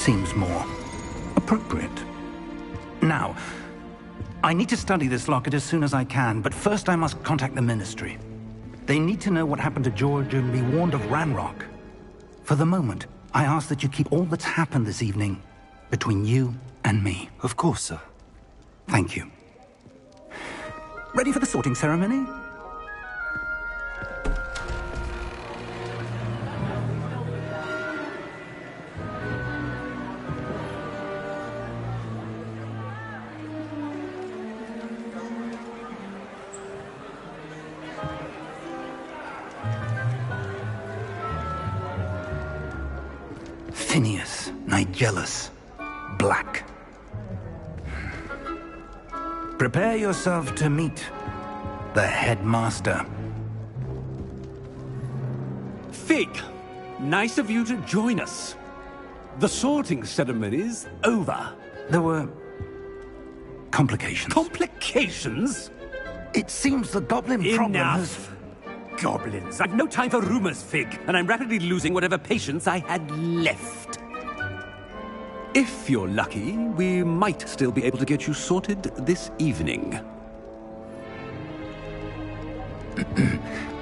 seems more appropriate. Now, I need to study this locket as soon as I can, but first I must contact the Ministry. They need to know what happened to George and be warned of Ranrock. For the moment, I ask that you keep all that's happened this evening between you and me. Of course, sir. Thank you. Ready for the sorting ceremony? Phineas, Nigellus, Black. Prepare yourself to meet the headmaster. Fig, nice of you to join us. The sorting ceremony's over. There were complications. Complications? It seems the goblin problem has... Enough! Goblins. I've no time for rumors, Fig, and I'm rapidly losing whatever patience I had left. If you're lucky, we might still be able to get you sorted this evening.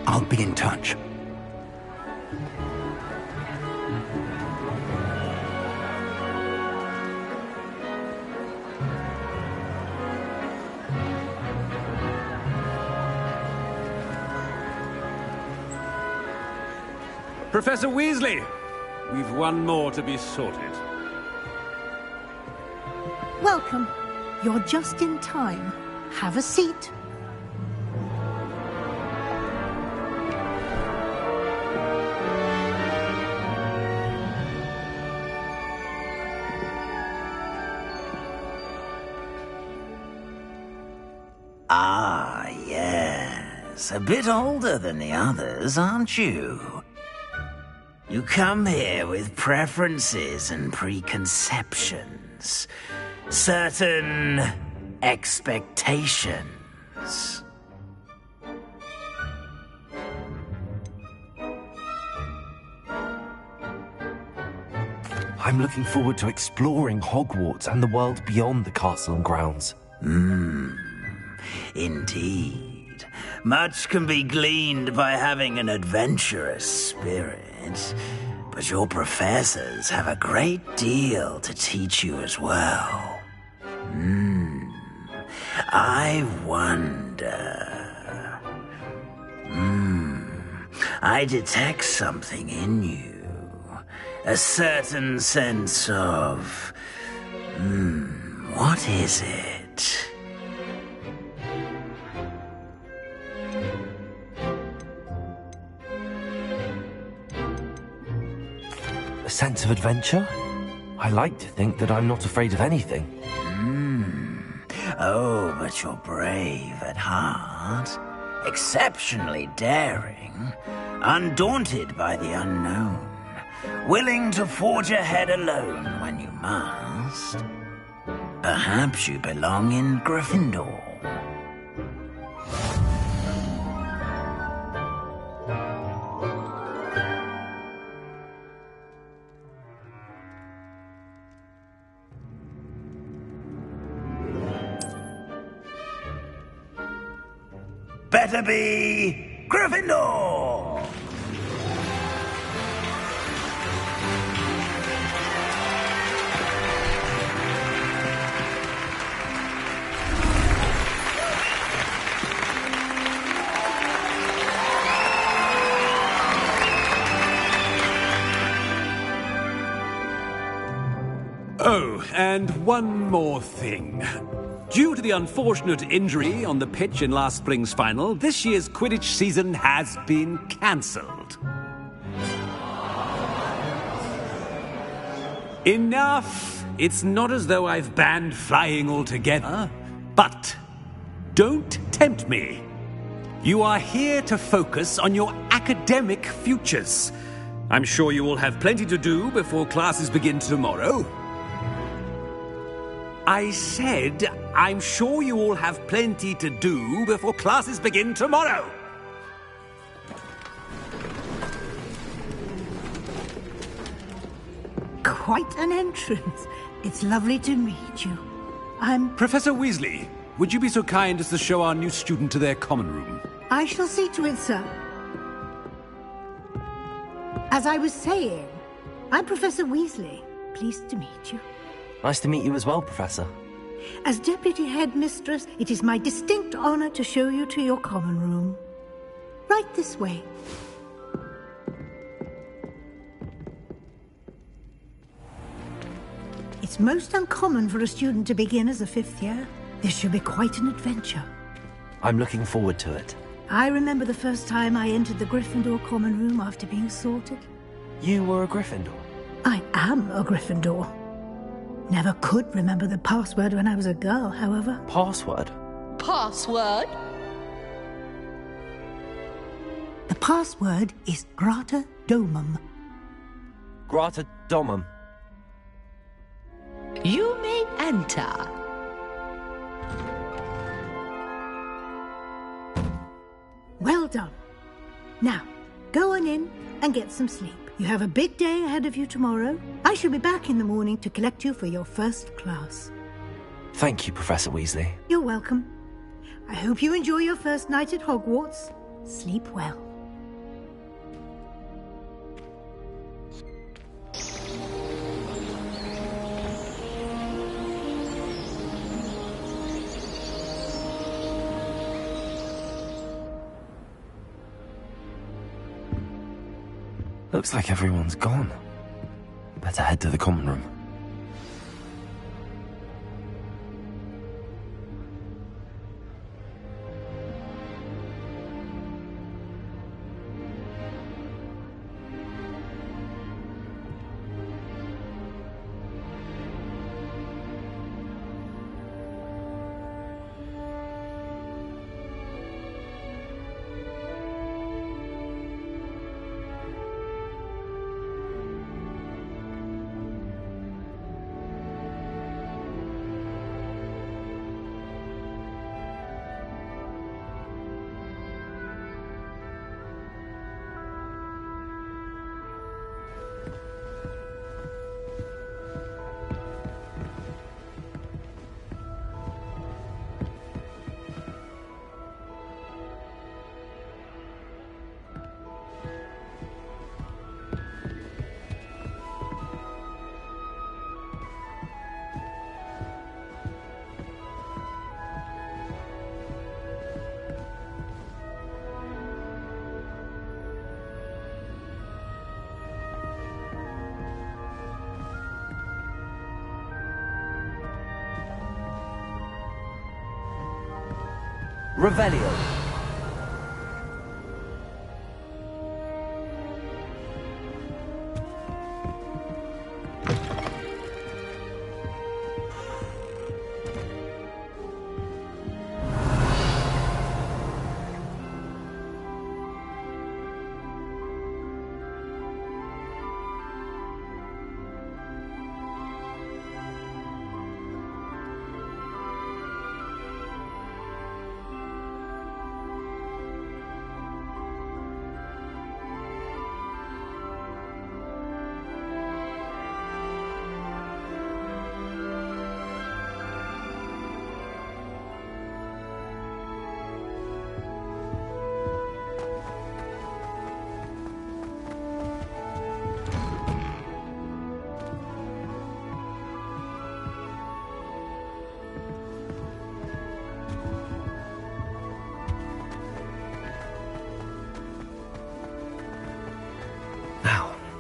I'll be in touch. Professor Weasley, we've one more to be sorted. Welcome. You're just in time. Have a seat. Ah, yes. A bit older than the others, aren't you? You come here with preferences and preconceptions. Certain expectations. I'm looking forward to exploring Hogwarts and the world beyond the castle and grounds. Indeed. Much can be gleaned by having an adventurous spirit. But your professors have a great deal to teach you as well. I wonder... I detect something in you. A certain sense of... what is it? A sense of adventure? I like to think that I'm not afraid of anything. Oh, but you're brave at heart. Exceptionally daring. Undaunted by the unknown. Willing to forge ahead alone when you must. Perhaps you belong in Gryffindor. Better be Gryffindor! Oh, and one more thing. Due to the unfortunate injury on the pitch in last spring's final, this year's Quidditch season has been cancelled. Enough! It's not as though I've banned flying altogether, but don't tempt me. You are here to focus on your academic futures. I'm sure you will have plenty to do before classes begin tomorrow. I said, I'm sure you all have plenty to do before classes begin tomorrow. quite an entrance. It's lovely to meet you. Professor Weasley, would you be so kind as to show our new student to their common room? I shall see to it, sir. As I was saying, I'm Professor Weasley. Pleased to meet you. Nice to meet you as well, Professor. As Deputy Headmistress, it is my distinct honor to show you to your common room. Right this way. It's most uncommon for a student to begin as a fifth year. This should be quite an adventure. I'm looking forward to it. I remember the first time I entered the Gryffindor common room after being sorted. You were a Gryffindor? I am a Gryffindor. Never could remember the password when I was a girl, however. Password? Password? The password is Grata Domum. Grata Domum. You may enter. Well done. Now, go on in and get some sleep. You have a big day ahead of you tomorrow. I shall be back in the morning to collect you for your first class. Thank you, Professor Weasley. You're welcome. I hope you enjoy your first night at Hogwarts. Sleep well. Looks like everyone's gone. Better head to the common room. Revelio.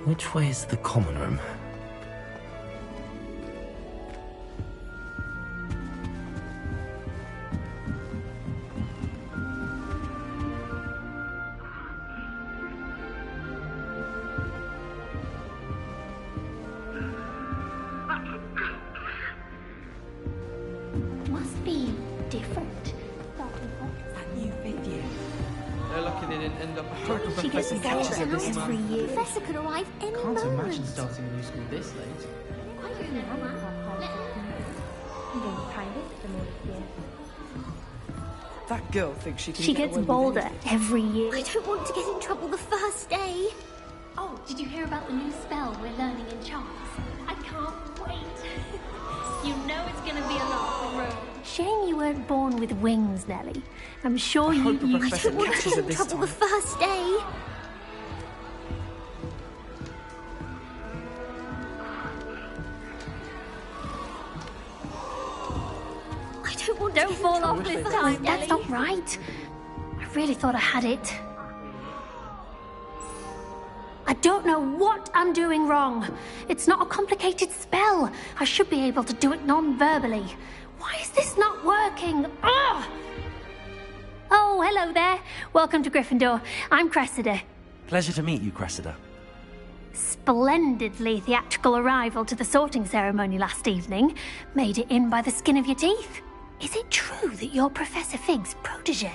Which way is the common room? Must be different. That new fifth year. They're lucky they didn't end up She gets bolder every year. Professor could arrive any Can't moment. imagine starting a new school this late. That girl thinks she can She get gets away with bolder anything. every year. I don't want to get in trouble the first day. Oh, did you hear about the new spell we're learning in Charles? I can't wait. You know it's going to be a lot with Rome. Shame you weren't born with wings, Nellie. I'm sure I hope the you professor don't want to catches get it in this trouble time. the first day. I don't want to fall off this time, Nellie. That's not right. I really thought I had it. I don't know what I'm doing wrong. It's not a complicated spell. I should be able to do it non-verbally. Why is this not working? Ugh! Oh, hello there. Welcome to Gryffindor. I'm Cressida. Pleasure to meet you, Cressida. Splendidly theatrical arrival to the sorting ceremony last evening. Made it in by the skin of your teeth. Is it true that you're Professor Fig's protege?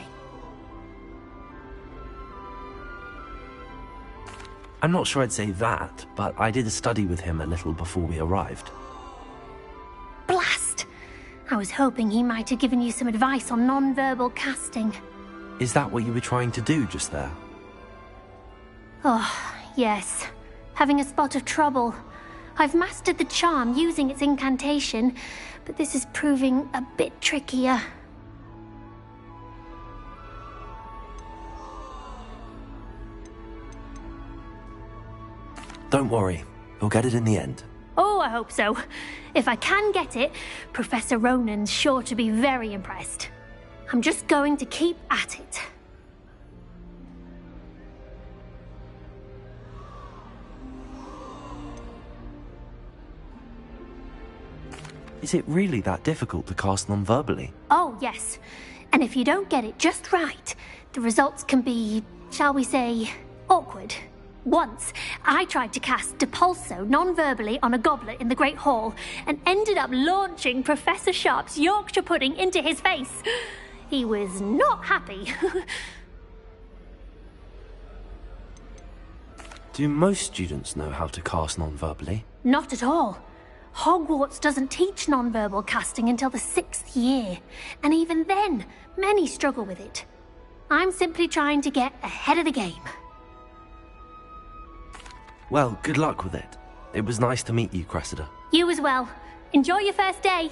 I'm not sure I'd say that, but I did a study with him a little before we arrived. Blast! I was hoping he might have given you some advice on non-verbal casting. Is that what you were trying to do just there? Oh, yes. Having a spot of trouble. I've mastered the charm using its incantation, but this is proving a bit trickier. Don't worry, we'll get it in the end. Oh, I hope so. If I can get it, Professor Ronan's sure to be very impressed. I'm just going to keep at it. Is it really that difficult to cast non-verbally? Oh, yes. And if you don't get it just right, the results can be, shall we say, awkward. Once, I tried to cast Depulso non-verbally on a goblet in the Great Hall and ended up launching Professor Sharp's Yorkshire pudding into his face. He was not happy. Do most students know how to cast non-verbally? Not at all. Hogwarts doesn't teach non-verbal casting until the 6th year, and even then, many struggle with it. I'm simply trying to get ahead of the game. Well, good luck with it. It was nice to meet you, Cressida. You as well. Enjoy your first day.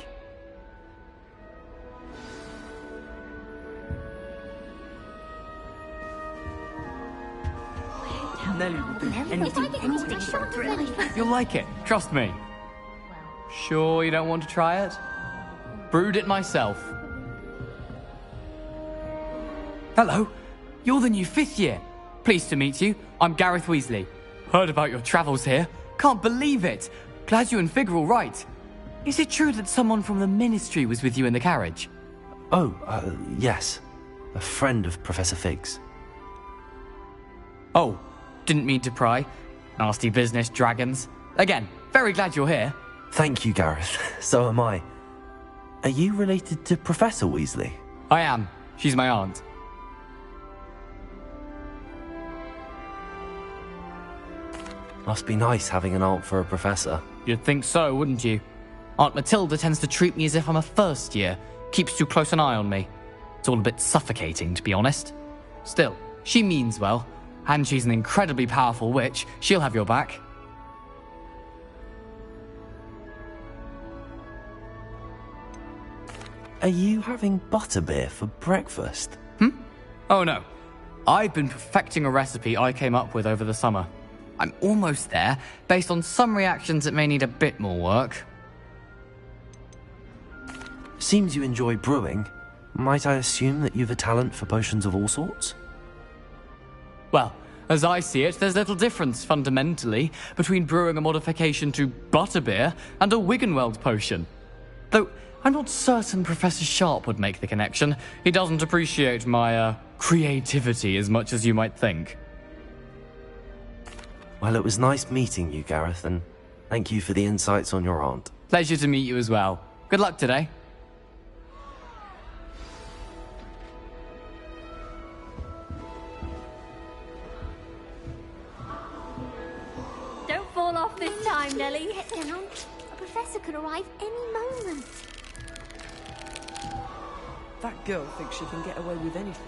Nellie will do anything for a thrill. You'll like it, trust me. Sure you don't want to try it? Brewed it myself. Hello, you're the new 5th year. Pleased to meet you. I'm Gareth Weasley. Heard about your travels here. Can't believe it. Glad you and Fig are all right. Is it true that someone from the Ministry was with you in the carriage? Oh, yes. A friend of Professor Fig's. Oh, didn't mean to pry. Nasty business, dragons. Again, very glad you're here. Thank you, Gareth. So am I. Are you related to Professor Weasley? I am. She's my aunt. Must be nice having an aunt for a professor. You'd think so, wouldn't you? Aunt Matilda tends to treat me as if I'm a first year. Keeps too close an eye on me. It's all a bit suffocating, to be honest. Still, she means well. And she's an incredibly powerful witch. She'll have your back. Are you having butterbeer for breakfast? Oh no. I've been perfecting a recipe I came up with over the summer. I'm almost there, based on some reactions that may need a bit more work. Seems you enjoy brewing. Might I assume that you've a talent for potions of all sorts? Well, as I see it, there's little difference, fundamentally, between brewing a modification to butterbeer and a Wiggenweld potion. Though, I'm not certain Professor Sharp would make the connection. He doesn't appreciate my, creativity as much as you might think. Well, it was nice meeting you, Gareth, and thank you for the insights on your aunt. Pleasure to meet you as well. Good luck today. Don't fall off this time, Nellie. Get down. A professor could arrive any moment. That girl thinks she can get away with anything.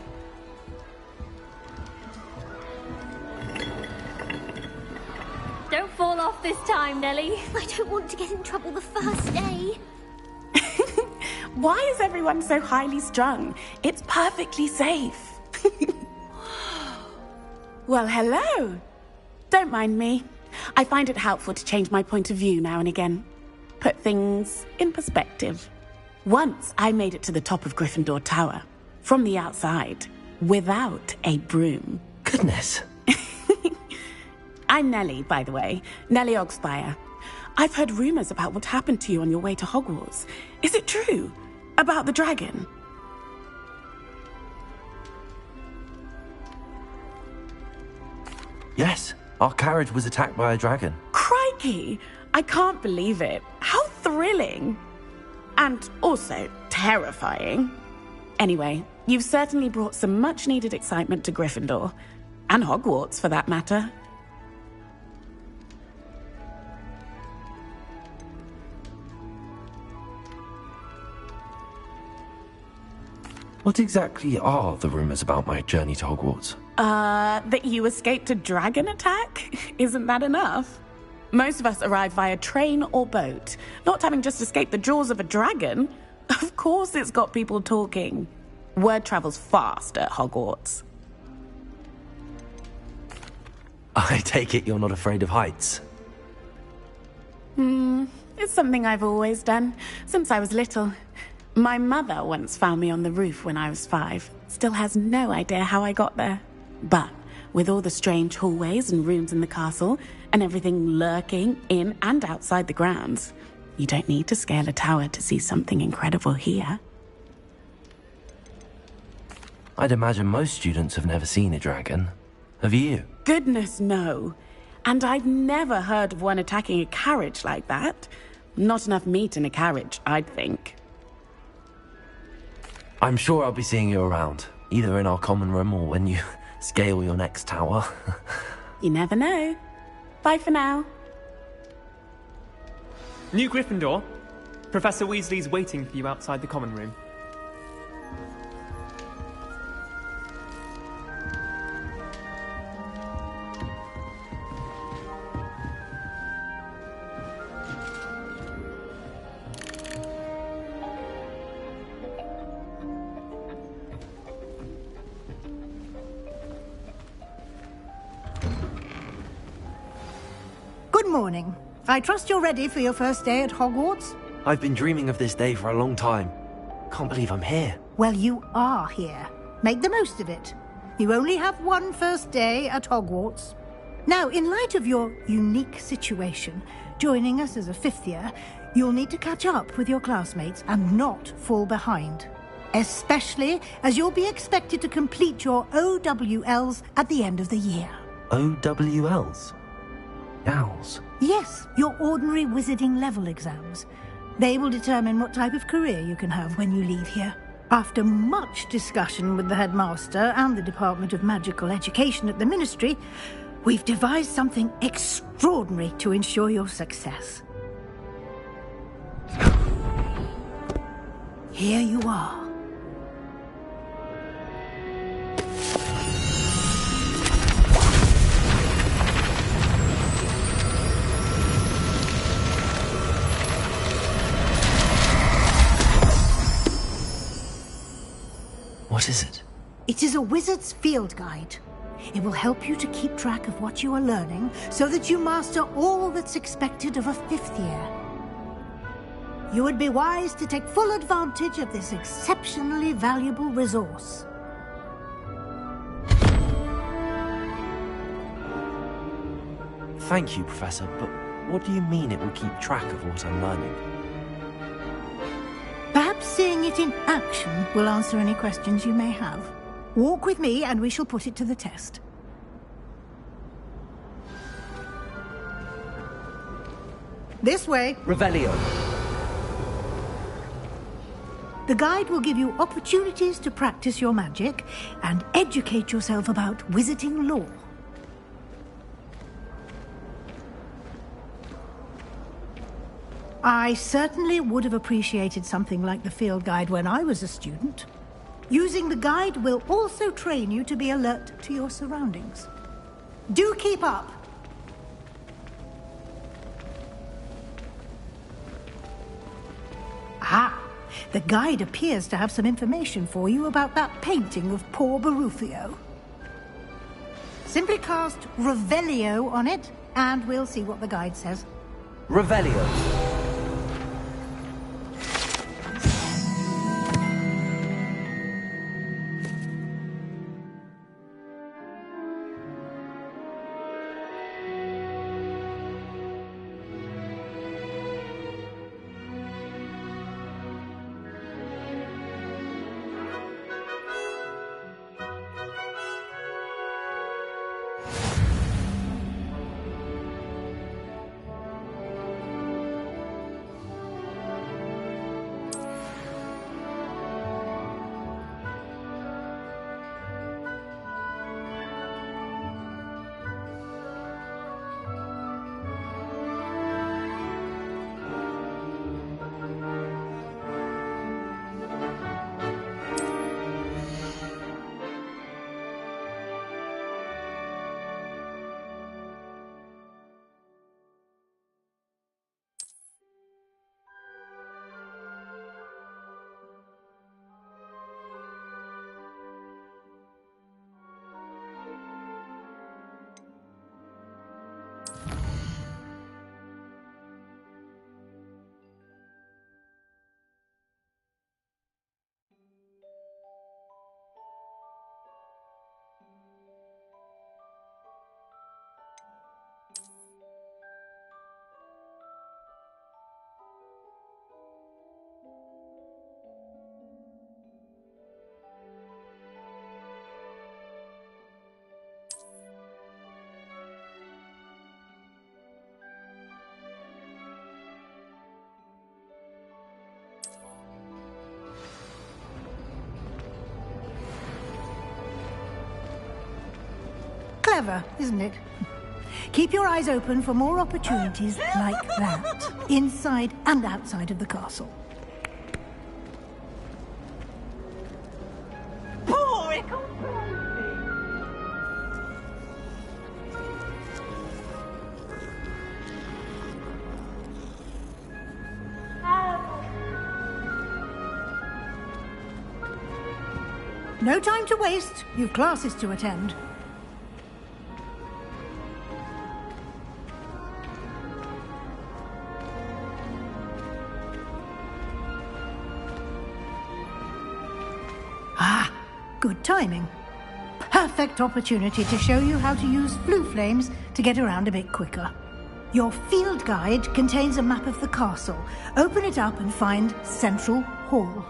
Don't fall off this time, Nellie. I don't want to get in trouble the first day. Why is everyone so highly strung? It's perfectly safe. Well, hello. Don't mind me. I find it helpful to change my point of view now and again. Put things in perspective. Once I made it to the top of Gryffindor Tower, from the outside, without a broom. Goodness. I'm Nellie, by the way. Nellie Ogspire. I've heard rumors about what happened to you on your way to Hogwarts. Is it true? About the dragon? Yes, our carriage was attacked by a dragon. Crikey! I can't believe it. How thrilling! And also terrifying. Anyway, you've certainly brought some much-needed excitement to Gryffindor. And Hogwarts, for that matter. What exactly are the rumors about my journey to Hogwarts? That you escaped a dragon attack? Isn't that enough? Most of us arrive via train or boat, not having just escaped the jaws of a dragon. Of course it's got people talking. Word travels fast at Hogwarts. I take it you're not afraid of heights? It's something I've always done, since I was little. My mother once found me on the roof when I was 5. Still has no idea how I got there. But with all the strange hallways and rooms in the castle, and everything lurking in and outside the grounds, you don't need to scale a tower to see something incredible here. I'd imagine most students have never seen a dragon. Have you? Goodness, no. And I've never heard of one attacking a carriage like that. Not enough meat in a carriage, I'd think. I'm sure I'll be seeing you around, either in our common room or when you scale your next tower. You never know. Bye for now. New Gryffindor. Professor Weasley's waiting for you outside the common room. Good morning. I trust you're ready for your first day at Hogwarts? I've been dreaming of this day for a long time. Can't believe I'm here. Well, you are here. Make the most of it. You only have one first day at Hogwarts. Now, in light of your unique situation, joining us as a 5th year, you'll need to catch up with your classmates and not fall behind. Especially as you'll be expected to complete your OWLs at the end of the year. OWLs? Owls? Yes, your ordinary wizarding level exams. They will determine what type of career you can have when you leave here. After much discussion with the headmaster and the Department of Magical Education at the Ministry, we've devised something extraordinary to ensure your success. Here you are. What is it? It is a wizard's field guide. It will help you to keep track of what you are learning so that you master all that's expected of a 5th year. You would be wise to take full advantage of this exceptionally valuable resource. Thank you, Professor, but what do you mean it will keep track of what I'm learning? Perhaps seeing it in action will answer any questions you may have. Walk with me and we shall put it to the test. This way. Revelio. The guide will give you opportunities to practice your magic and educate yourself about wizarding lore. I certainly would have appreciated something like the field guide when I was a student. Using the guide will also train you to be alert to your surroundings. Do keep up! The guide appears to have some information for you about that painting of poor Barufio. Simply cast Revelio on it, and we'll see what the guide says. Revelio. Clever, isn't it? Keep your eyes open for more opportunities like that, inside and outside of the castle. No time to waste. You've classes to attend. Good timing. Perfect opportunity to show you how to use blue flames to get around a bit quicker. Your field guide contains a map of the castle. Open it up and find Central Hall.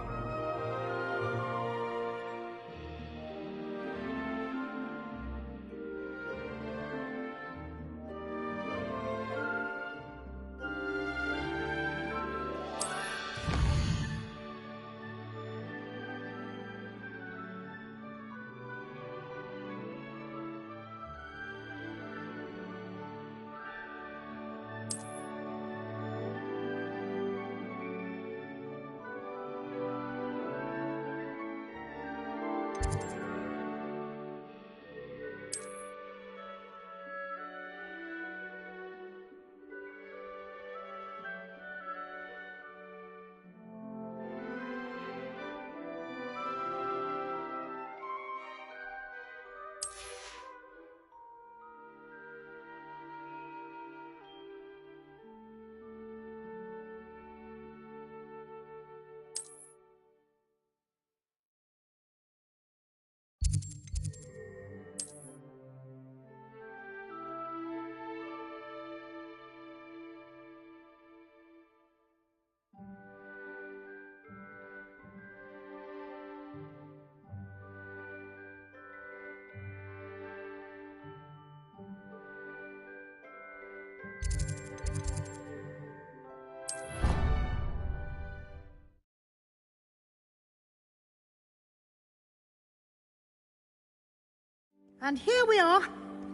And here we are.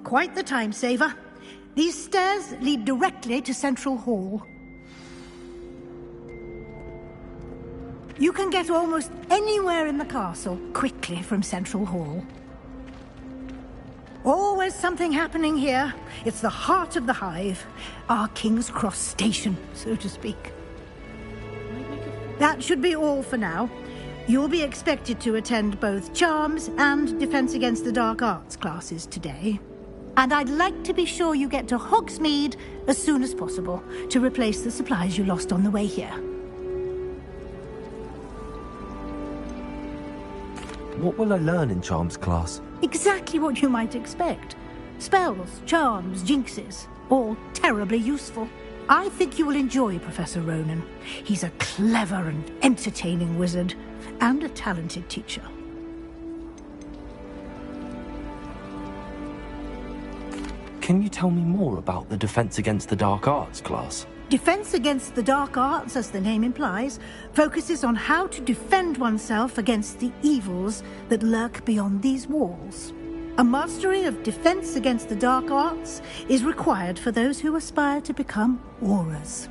Quite the time saver. These stairs lead directly to Central Hall. You can get almost anywhere in the castle quickly from Central Hall. Always something happening here. It's the heart of the hive. Our King's Cross station, so to speak. Might make a That should be all for now. You'll be expected to attend both Charms and Defense Against the Dark Arts classes today. And I'd like to be sure you get to Hogsmeade as soon as possible to replace the supplies you lost on the way here. What will I learn in Charms class? Exactly what you might expect. Spells, charms, jinxes, all terribly useful. I think you will enjoy Professor Ronan. He's a clever and entertaining wizard, and a talented teacher. Can you tell me more about the Defense Against the Dark Arts class? Defense Against the Dark Arts, as the name implies, focuses on how to defend oneself against the evils that lurk beyond these walls. A mastery of Defense Against the Dark Arts is required for those who aspire to become Aurors.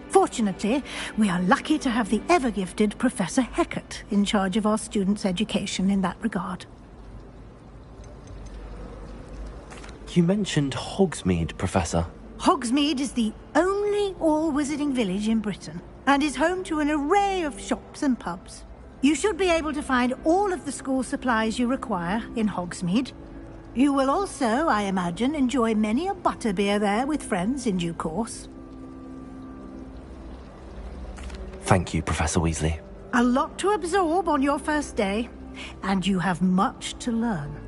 Fortunately, we are lucky to have the ever-gifted Professor Hecat in charge of our students' education in that regard. You mentioned Hogsmeade, Professor. Hogsmeade is the only all-wizarding village in Britain, and is home to an array of shops and pubs. You should be able to find all of the school supplies you require in Hogsmeade. You will also, I imagine, enjoy many a butterbeer there with friends in due course. Thank you, Professor Weasley. A lot to absorb on your first day, and you have much to learn.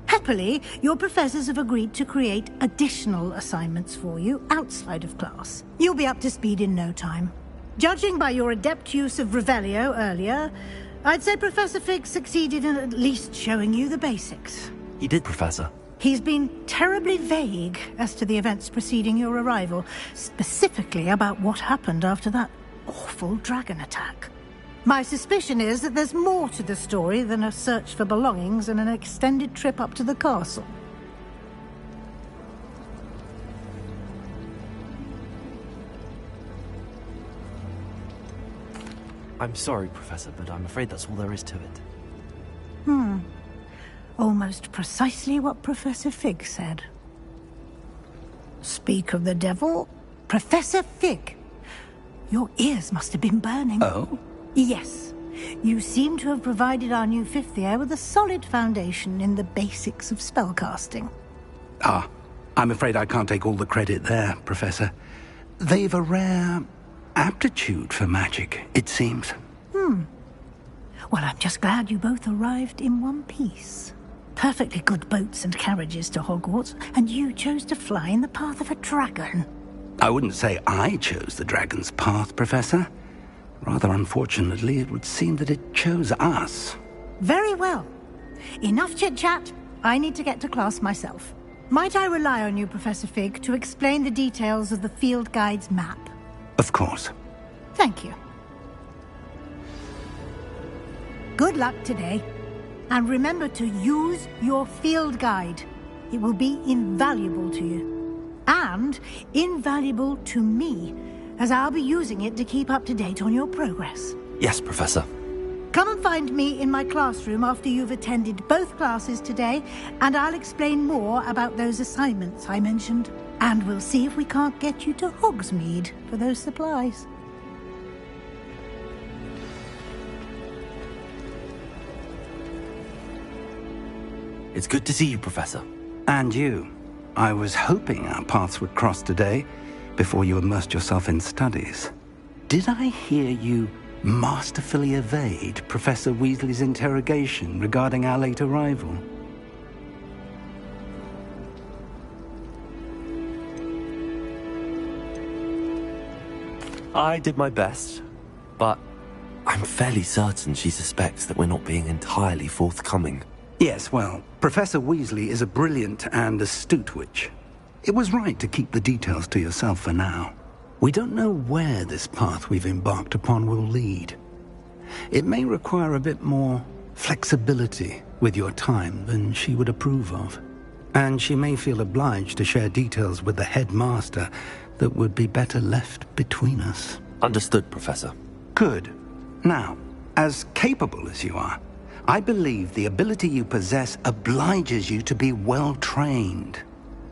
Happily, your professors have agreed to create additional assignments for you outside of class. You'll be up to speed in no time. Judging by your adept use of Revelio earlier, I'd say Professor Fig succeeded in at least showing you the basics. He did, Professor. He's been terribly vague as to the events preceding your arrival, specifically about what happened after that awful dragon attack. My suspicion is that there's more to the story than a search for belongings and an extended trip up to the castle. I'm sorry, Professor, but I'm afraid that's all there is to it. Almost precisely what Professor Fig said. Speak of the devil, Professor Fig. Your ears must have been burning. Oh? Yes. You seem to have provided our new fifth year with a solid foundation in the basics of spellcasting. Ah, I'm afraid I can't take all the credit there, Professor. They've a rare aptitude for magic, it seems. Well, I'm just glad you both arrived in one piece. Perfectly good boats and carriages to Hogwarts, and you chose to fly in the path of a dragon. I wouldn't say I chose the dragon's path, Professor. Rather unfortunately, it would seem that it chose us. Very well. Enough chit-chat. I need to get to class myself. Might I rely on you, Professor Fig, to explain the details of the field guide's map? Of course. Thank you. Good luck today. And remember to use your field guide. It will be invaluable to you. And invaluable to me, as I'll be using it to keep up to date on your progress. Yes, Professor. Come and find me in my classroom after you've attended both classes today, and I'll explain more about those assignments I mentioned. And we'll see if we can't get you to Hogsmeade for those supplies. It's good to see you, Professor. And you. I was hoping our paths would cross today, before you immersed yourself in studies. Did I hear you masterfully evade Professor Weasley's interrogation regarding our late arrival? I did my best, but I'm fairly certain she suspects that we're not being entirely forthcoming. Yes, well, Professor Weasley is a brilliant and astute witch. It was right to keep the details to yourself for now. We don't know where this path we've embarked upon will lead. It may require a bit more flexibility with your time than she would approve of. And she may feel obliged to share details with the headmaster that would be better left between us. Understood, Professor. Good. Now, as capable as you are, I believe the ability you possess obliges you to be well-trained.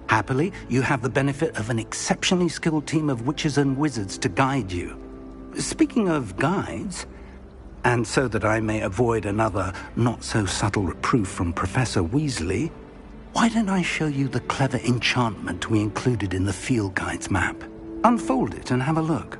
Happily, you have the benefit of an exceptionally skilled team of witches and wizards to guide you. speaking of guides, and so that I may avoid another not-so-subtle reproof from Professor Weasley, why don't I show you the clever enchantment we included in the field guide's map? Unfold it and have a look.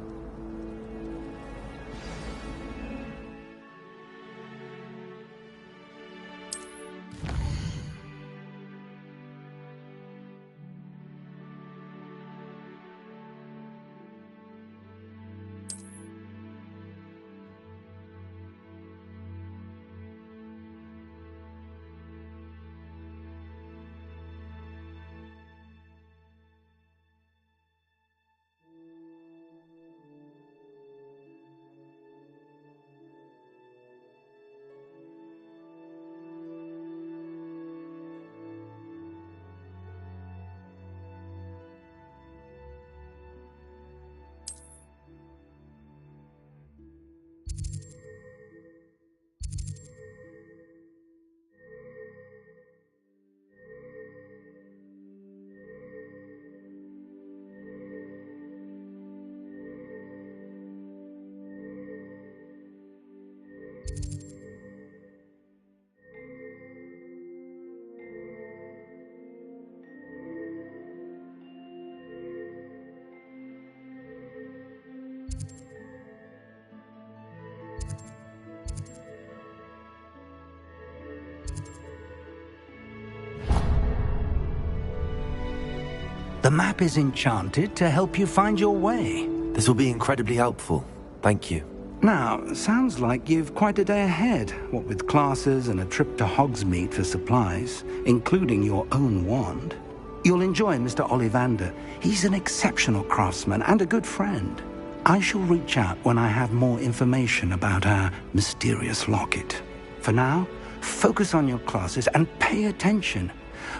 The map is enchanted to help you find your way. This will be incredibly helpful. Thank you. Now, sounds like you've quite a day ahead, what with classes and a trip to Hogsmeade for supplies, including your own wand. You'll enjoy Mr. Ollivander. He's an exceptional craftsman and a good friend. I shall reach out when I have more information about our mysterious locket. For now, focus on your classes and pay attention.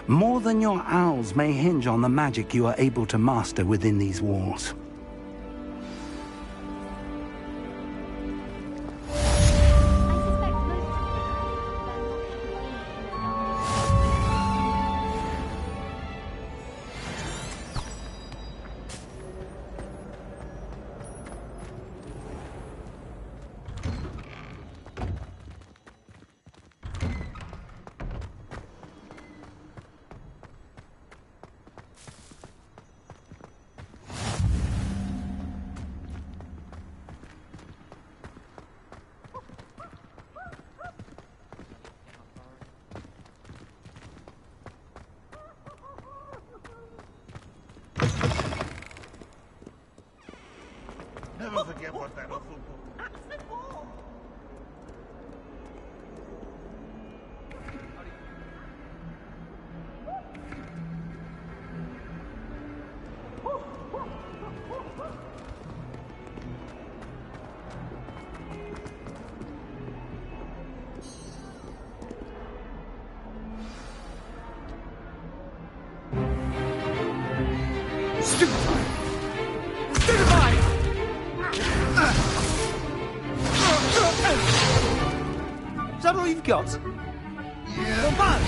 More than your owls may hinge on the magic you are able to master within these walls. Never forget what that awful book. Is that all you've got? Yeah.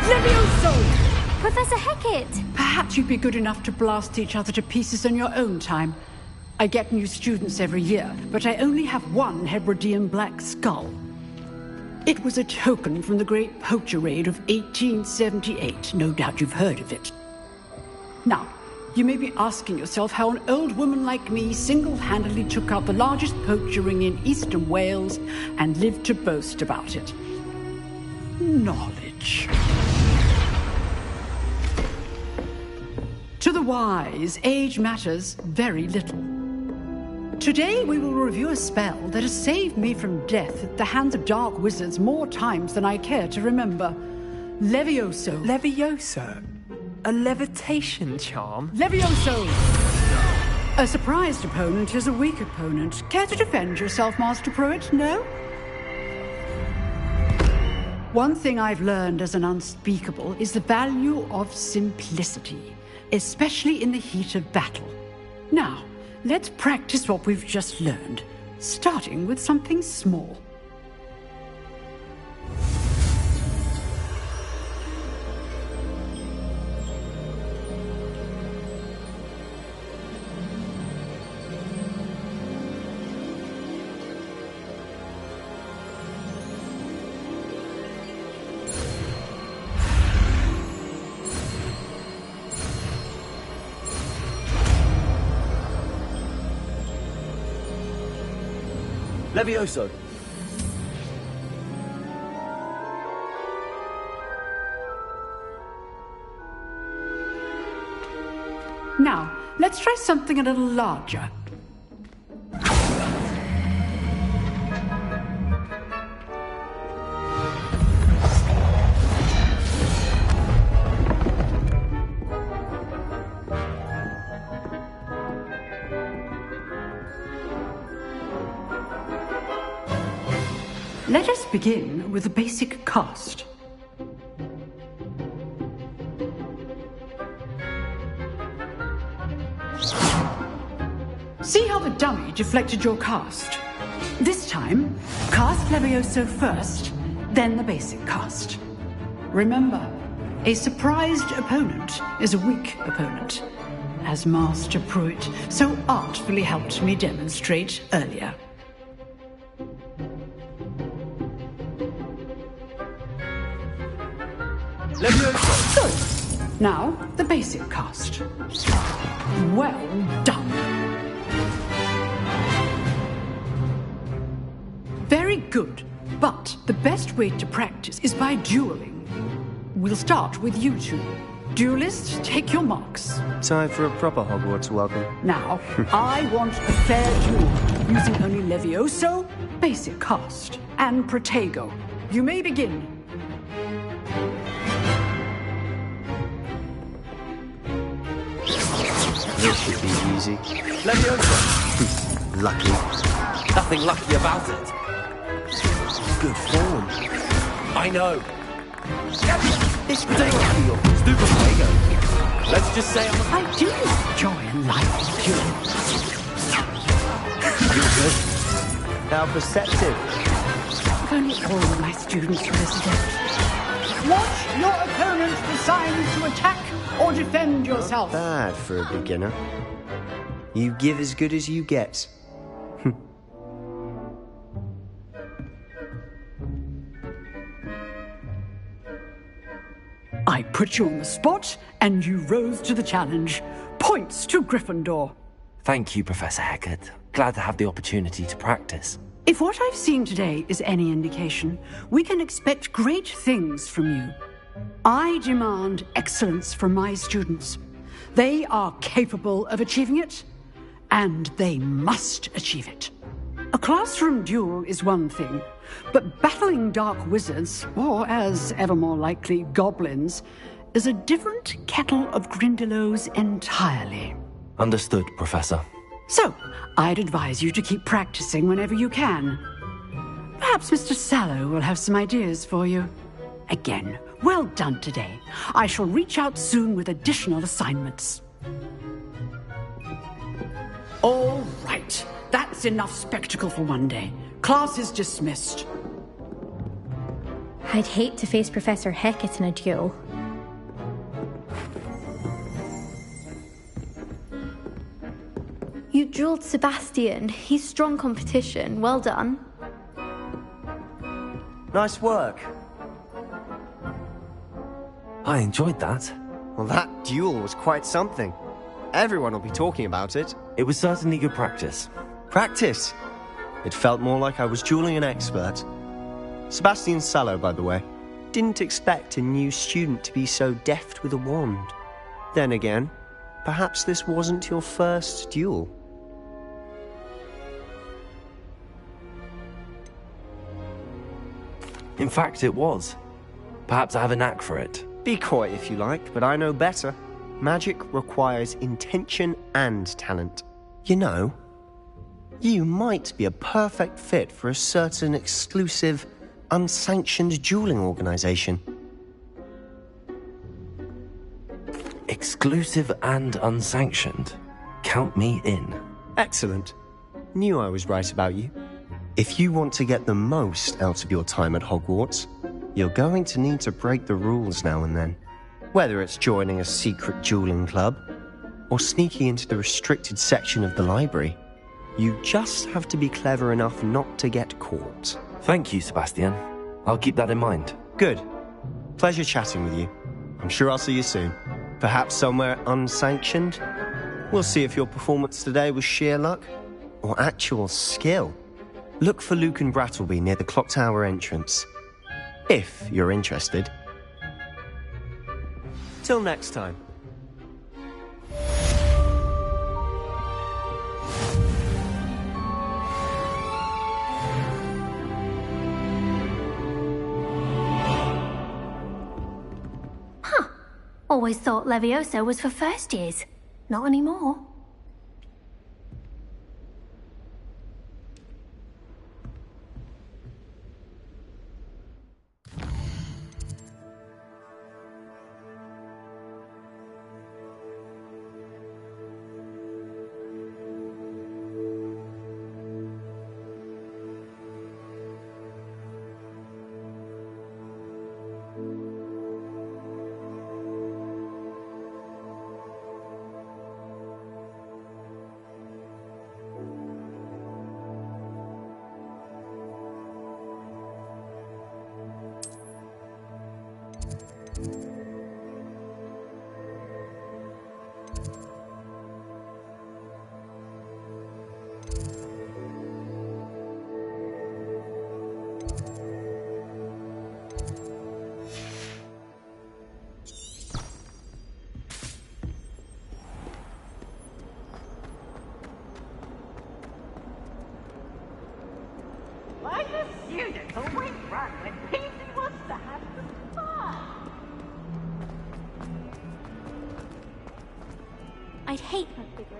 Levioso! Professor Hecat! Perhaps you'd be good enough to blast each other to pieces on your own time. I get new students every year, but I only have one Hebridean black skull. It was a token from the Great Poacher Raid of 1878. No doubt you've heard of it. Now, you may be asking yourself how an old woman like me single-handedly took out the largest poacher ring in eastern Wales and lived to boast about it. Knowledge. To the wise, age matters very little. Today we will review a spell that has saved me from death at the hands of dark wizards more times than I care to remember. Levioso. Levioso? A levitation charm? Levioso! A surprised opponent is a weak opponent. Care to defend yourself, Master Pruitt? No? One thing I've learned as an unspeakable is the value of simplicity, especially in the heat of battle. Now, let's practice what we've just learned, starting with something small. Levioso! Now, let's try something a little larger. Let us begin with the basic cast. See how the dummy deflected your cast? This time, cast Levioso first, then the basic cast. Remember, a surprised opponent is a weak opponent, as Master Pruitt so artfully helped me demonstrate earlier. Levioso! Good. Now, the basic cast. Well done. Very good, but the best way to practice is by dueling. We'll start with you two. Duelists, take your marks. Time for a proper Hogwarts welcome. Now, I want a fair duel, using only Levioso, basic cast, and Protego. You may begin. This should be easy. Levioso! Lucky. Nothing lucky about it. Good form. I know. It's ridiculous. Stupid Protego. Let's just say I do enjoy a lively duel. You're good. How perceptive. If only all of my students were as adept. Watch your opponent decide to attack or defend yourself. Bad for a beginner. You give as good as you get. I put you on the spot, and you rose to the challenge. Points to Gryffindor. Thank you, Professor Hecat. Glad to have the opportunity to practice. If what I've seen today is any indication, we can expect great things from you. I demand excellence from my students. They are capable of achieving it, and they must achieve it. A classroom duel is one thing, but battling dark wizards, or as ever more likely, goblins, is a different kettle of Grindylows entirely. Understood, Professor. So, I'd advise you to keep practicing whenever you can. Perhaps Mr. Sallow will have some ideas for you. Again, well done today. I shall reach out soon with additional assignments. All right. That's enough spectacle for one day. Class is dismissed. I'd hate to face Professor Hecat in a duel. You dueled Sebastian. He's strong competition. Well done. Nice work. I enjoyed that. Well, that duel was quite something. Everyone will be talking about it. It was certainly good practice. Practice? It felt more like I was dueling an expert. Sebastian Sallow, by the way. Didn't expect a new student to be so deft with a wand. Then again, perhaps this wasn't your first duel. In fact, it was. Perhaps I have a knack for it. Be coy if you like, but I know better. Magic requires intention and talent. You know, you might be a perfect fit for a certain exclusive, unsanctioned dueling organization. Exclusive and unsanctioned? Count me in. Excellent. Knew I was right about you. If you want to get the most out of your time at Hogwarts, you're going to need to break the rules now and then. Whether it's joining a secret dueling club, or sneaking into the restricted section of the library, you just have to be clever enough not to get caught. Thank you, Sebastian. I'll keep that in mind. Good. Pleasure chatting with you. I'm sure I'll see you soon. Perhaps somewhere unsanctioned? We'll see if your performance today was sheer luck or actual skill. Look for Luke and Brattleby near the clock tower entrance. If you're interested. Till next time. Always thought Levioso was for first years. Not anymore. Why the students always run when Peasy wants to have some fun? I'd hate her figure.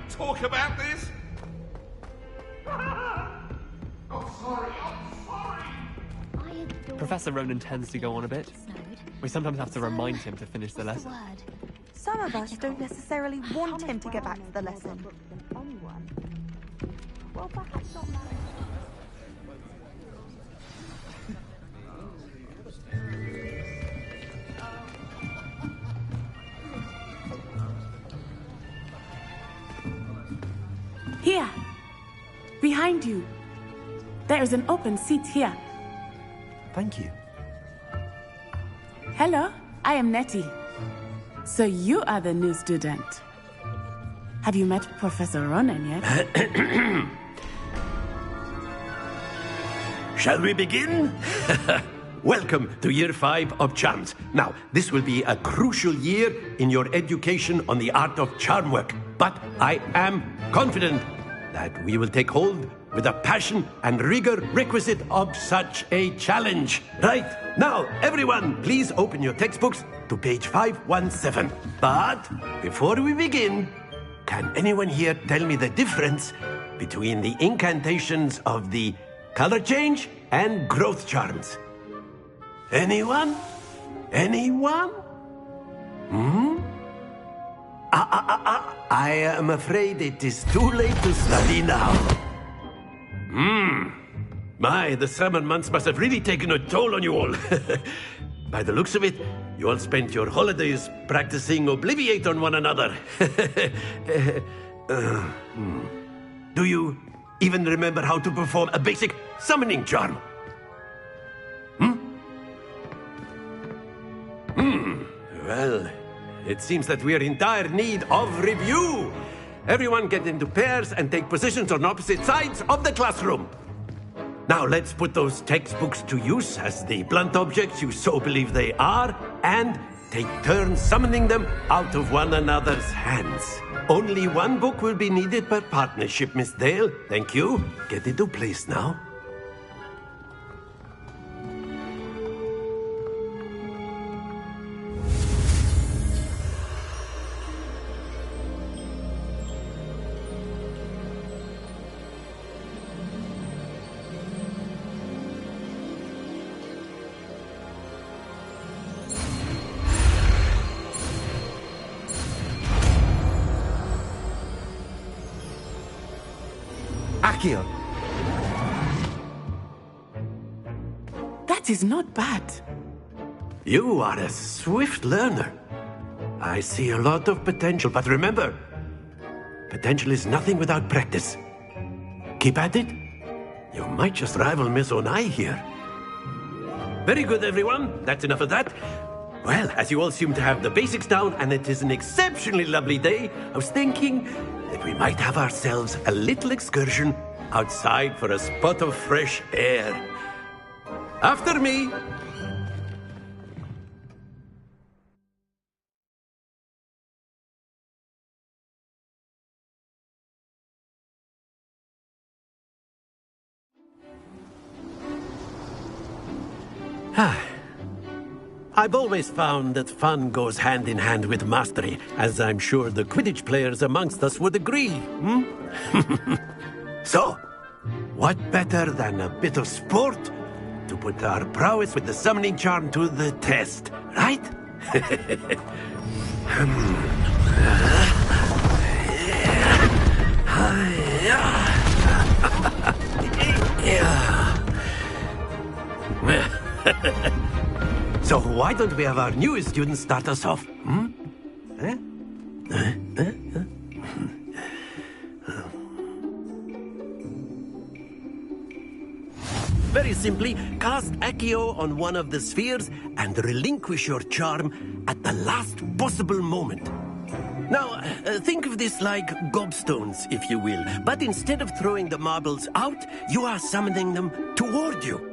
Talk about this? Oh, sorry, I'm sorry. Professor Ronan tends to go on a bit. We sometimes have to remind him to finish the lesson. Some of us don't necessarily want him to get back to the lesson. Well, perhaps not. Here. Behind you. There is an open seat here. Thank you. Hello, I am Nettie. So you are the new student. Have you met Professor Ronan yet? Shall we begin? Welcome to Year 5 of Charms. Now, this will be a crucial year in your education on the art of charm work. But I am confident that we will take hold with the passion and rigor requisite of such a challenge. Right, now, everyone, please open your textbooks to page 517. But before we begin, can anyone here tell me the difference between the incantations of the color change and growth charms? Anyone? Anyone? I am afraid it is too late to study now. My, the summer months must have really taken a toll on you all. By the looks of it, you all spent your holidays practicing Obliviate on one another. Do you even remember how to perform a basic summoning charm? Well, it seems that we are in dire need of review. Everyone get into pairs and take positions on opposite sides of the classroom. Now let's put those textbooks to use as the blunt objects you so believe they are, and take turns summoning them out of one another's hands. Only one book will be needed per partnership, Miss Dale. Thank you. Get into place now. Accio. That is not bad. You are a swift learner. I see a lot of potential, but remember, potential is nothing without practice. Keep at it. You might just rival Miss Onai here. Very good, everyone. That's enough of that. Well, as you all seem to have the basics down, and it is an exceptionally lovely day, I was thinking that we might have ourselves a little excursion outside for a spot of fresh air. After me. I've always found that fun goes hand in hand with mastery, as I'm sure the Quidditch players amongst us would agree. So, what better than a bit of sport to put our prowess with the summoning charm to the test, right? So why don't we have our newest student start us off? Very simply, cast Accio on one of the spheres and relinquish your charm at the last possible moment. Now, think of this like gobstones, if you will, but instead of throwing the marbles out, you are summoning them toward you.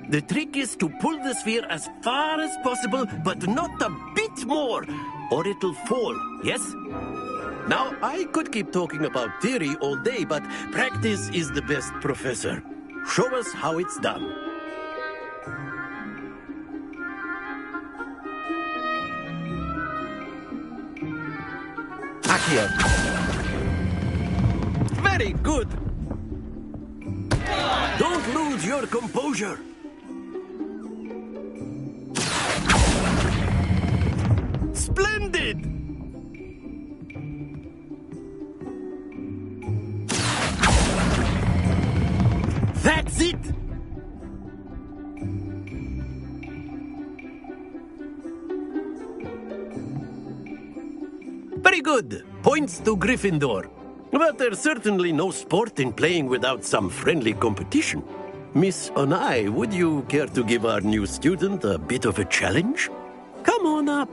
The trick is to pull the sphere as far as possible, but not a bit more, or it'll fall, yes? Now, I could keep talking about theory all day, but practice is the best professor. Show us how it's done. Accio. Very good. Don't lose your composure. Splendid! That's it! Very good. Points to Gryffindor. But there's certainly no sport in playing without some friendly competition. Miss Onai, would you care to give our new student a bit of a challenge? Come on up.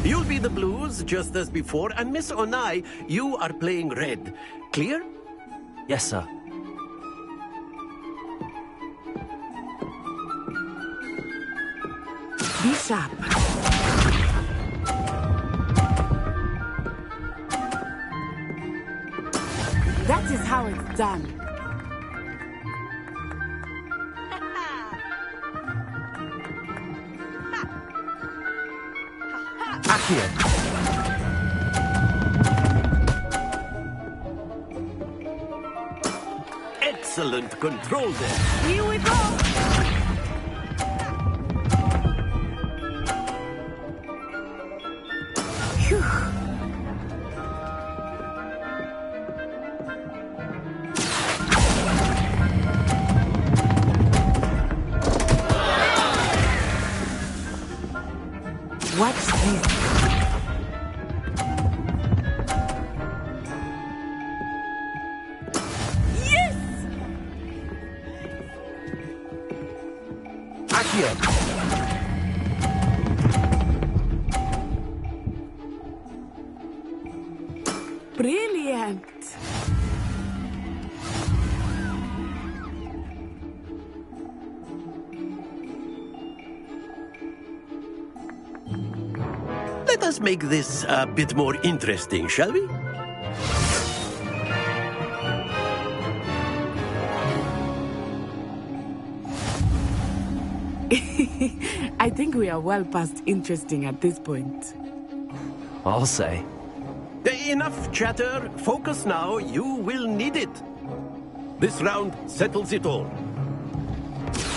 You'll be the blues, just as before, and Miss Onai, you are playing red. Clear? Yes, sir. Be sharp. That is how it's done. Accio. Excellent control there. Here we go. Phew. Watch this. Yes! Accio. Brilliant. Let us make this a bit more interesting, shall we? I think we are well past interesting at this point. I'll say. Enough chatter. Focus now. You will need it. This round settles it all.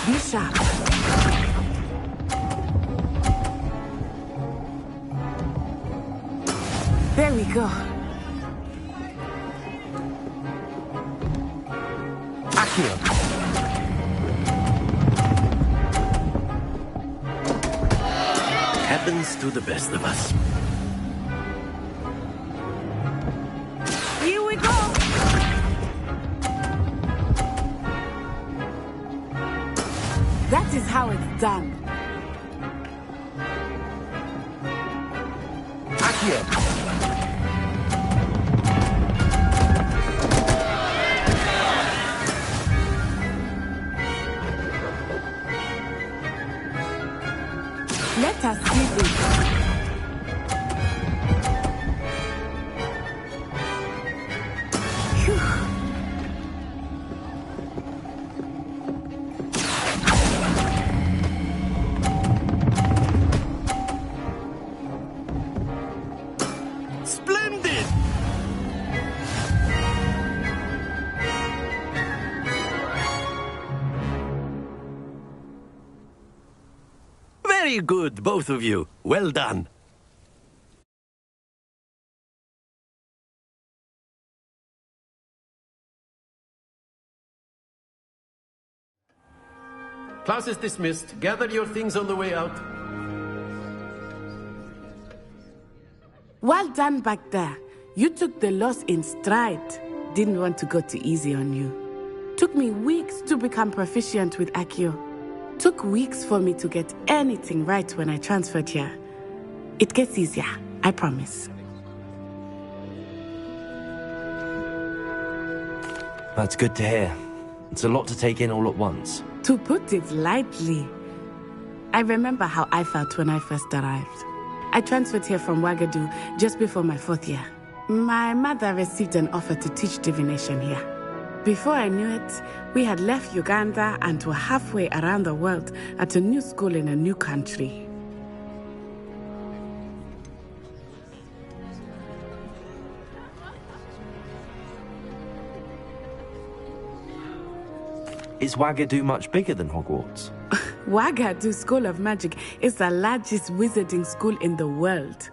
Be sharp. There we go. Accio. happens to the best of us. Here we go! That is how it's done. Accio! Let us see this. Splendid! Very good, both of you. Well done. Class is dismissed. Gather your things on the way out. Well done back there. You took the loss in stride. Didn't want to go too easy on you. Took me weeks to become proficient with Accio. Took weeks for me to get anything right when I transferred here. It gets easier, I promise. That's good to hear. It's a lot to take in all at once. To put it lightly, I remember how I felt when I first arrived. I transferred here from Ouagadougou just before my 4th year. My mother received an offer to teach divination here. Before I knew it, we had left Uganda and were halfway around the world at a new school in a new country. Is Ouagadougou much bigger than Hogwarts? Ouagadougou School of Magic is the largest wizarding school in the world.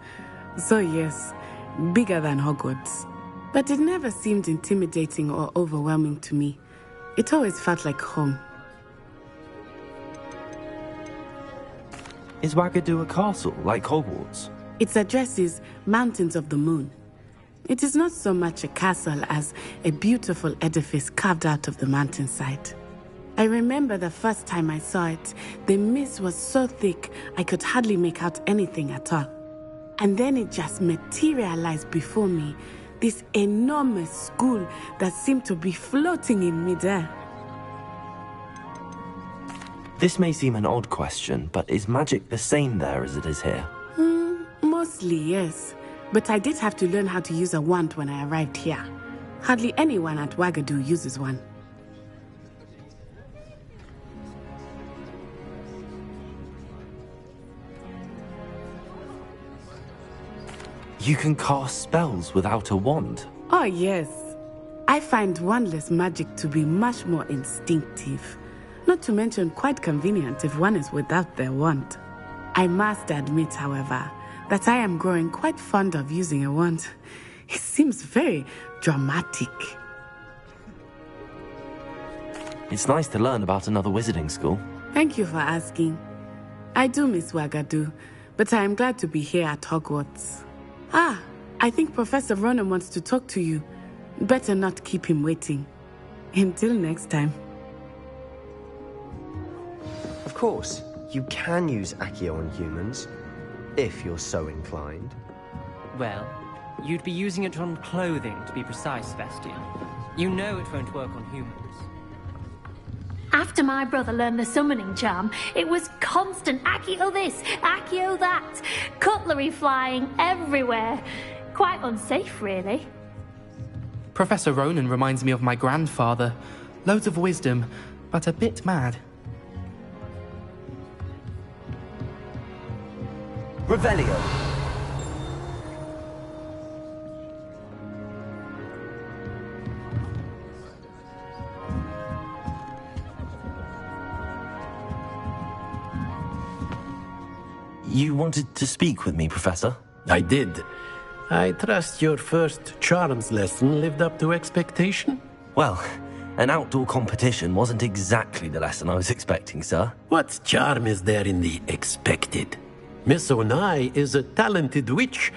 So yes, bigger than Hogwarts. But it never seemed intimidating or overwhelming to me. It always felt like home. Is Ouagadougou a castle, like Hogwarts? Its address is Mountains of the Moon. It is not so much a castle as a beautiful edifice carved out of the mountainside. I remember the first time I saw it, the mist was so thick I could hardly make out anything at all. And then it just materialized before me, this enormous school that seemed to be floating in midair. This may seem an odd question, but is magic the same there as it is here? Mostly, yes. But I did have to learn how to use a wand when I arrived here. Hardly anyone at Ouagadougou uses one. You can cast spells without a wand? Oh, yes. I find wandless magic to be much more instinctive. Not to mention quite convenient if one is without their wand. I must admit, however, that I am growing quite fond of using a wand. It seems very dramatic. It's nice to learn about another wizarding school. Thank you for asking. I do miss Ouagadougou, but I am glad to be here at Hogwarts. Ah, I think Professor Ronan wants to talk to you. Better not keep him waiting. Until next time. Of course, you can use Accio on humans, if you're so inclined. Well, you'd be using it on clothing, to be precise, Sebastian. You know it won't work on humans. After my brother learned the summoning charm, it was constant Accio this, Accio that. Cutlery flying everywhere. Quite unsafe, really. Professor Ronan reminds me of my grandfather. Loads of wisdom, but a bit mad. Revelio. You wanted to speak with me, Professor? I did. I trust your first charms lesson lived up to expectation? Well, an outdoor competition wasn't exactly the lesson I was expecting, sir. What charm is there in the expected? Miss Onai is a talented witch.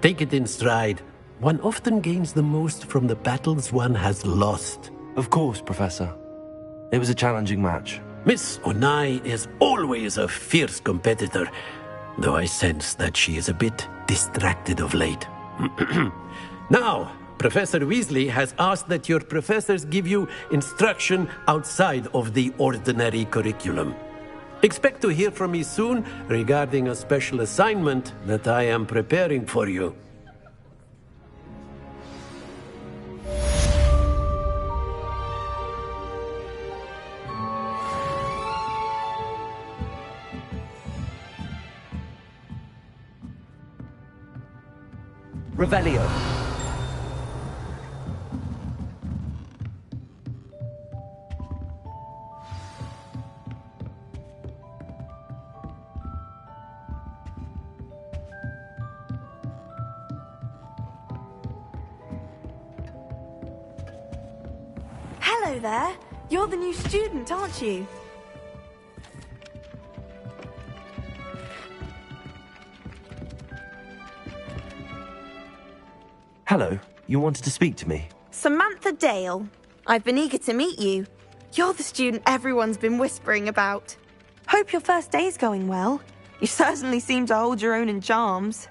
Take it in stride. One often gains the most from the battles one has lost. Of course, Professor. It was a challenging match. Miss Onai is always a fierce competitor, though I sense that she is a bit distracted of late. Now, Professor Weasley has asked that your professors give you instruction outside of the ordinary curriculum. Expect to hear from me soon regarding a special assignment that I am preparing for you. Revelio. Hello there. You're the new student, aren't you? Hello, you wanted to speak to me? Samantha Dale. I've been eager to meet you. You're the student everyone's been whispering about. Hope your first day's going well. You certainly seem to hold your own in charms.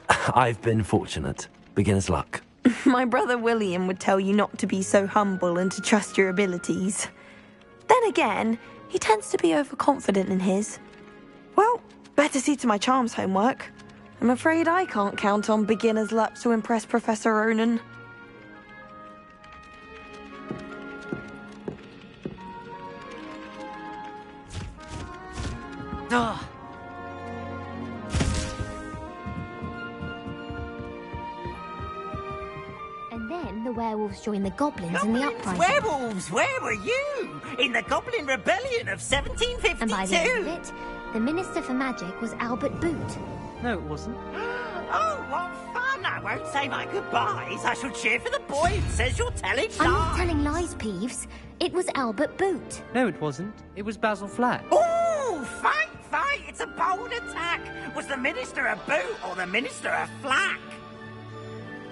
I've been fortunate. Beginner's luck. My brother William would tell you not to be so humble and to trust your abilities. Then again, he tends to be overconfident in his. Well, better see to my charms homework. I'm afraid I can't count on beginner's luck to impress Professor Ronan. Ugh. And then the werewolves joined the goblins in the uprising. Werewolves, where were you? In the Goblin Rebellion of 1752? And by the end of it, the Minister for Magic was Albert Boot. No, it wasn't. Oh, what fun! I won't say my goodbyes. I shall cheer for the boy who says you're telling lies. I'm not telling lies, Peeves. It was Albert Boot. No, it wasn't. It was Basil Flack. Oh, fight, fight! It's a bold attack. Was the Minister a boot or the Minister a flack?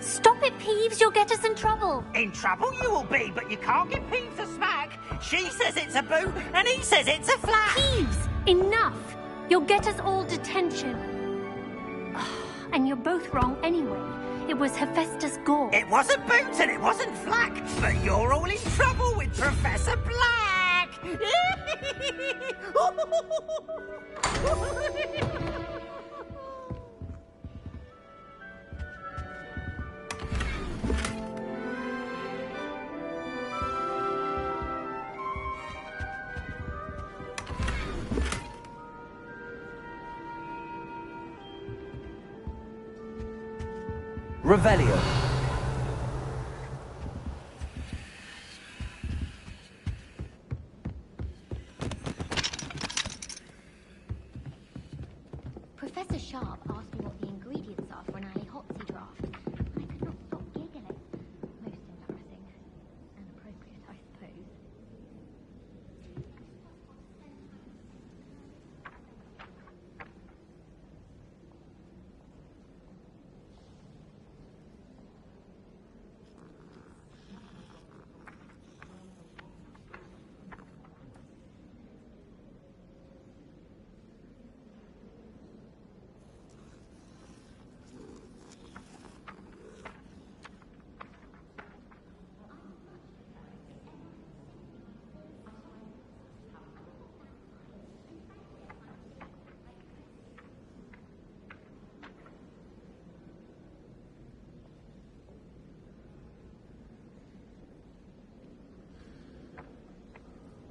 Stop it, Peeves. You'll get us in trouble. In trouble you will be, but you can't give Peeves a smack. She says it's a boot, and he says it's a flack. Peeves, enough. You'll get us all detention. And you're both wrong anyway. It was Hephaestus Gore. It wasn't boot and it wasn't flack, but you're all in trouble with Professor Black. Revelio. Professor Sharp